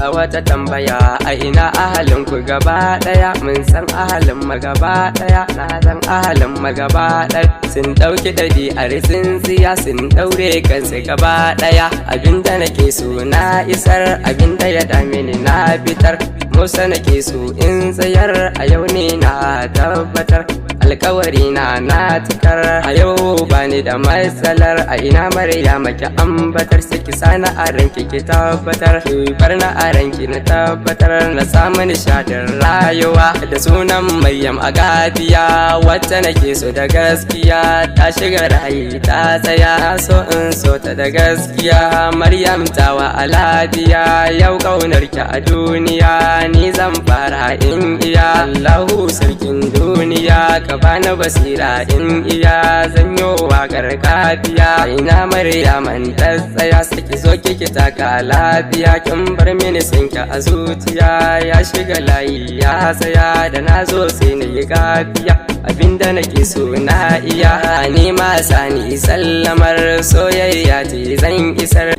a wata tambaya a ina ahalin ku gaba daya. Mun san ahalin magaba daya, na san ahalin magaba daya. Sun dauki ɗabi'ar tsintsiya sun daure kansu gaba daya. Abinda nake so na isar, abinda ya dame ni na fitar. Musa nake so in tsayar, a yau ne na tabbatar. Alkawari na tukar, a yau bani da matsalar. A ina Maryama ki ambatar, saki sana a ranki ki tabbatar. Ki bar na a ranki na tabbatar, na samu nishadin rayuwa. Da sunan Maryam a gafiya, wacce nake so da gaskiya. Ta shiga rayi ta tsaya, na so in so ta da gaskiya. Maryam tawa a lafiya, yau kaunar ki a duniya. Ni zan fara in iya, Allahu sarkin duniya. Ka bani basira in iya, zanyo wakar kafiya. Ina Maryama ta tsaya, saki zo kiki taka lafiya. Kin bar mini sanki a zuciya, ya shiga layi ya tsaya. Da na zo sai na yi gafiya, abinda nake so na iya. Ni ma sani sallamar soyayya ce zan isar.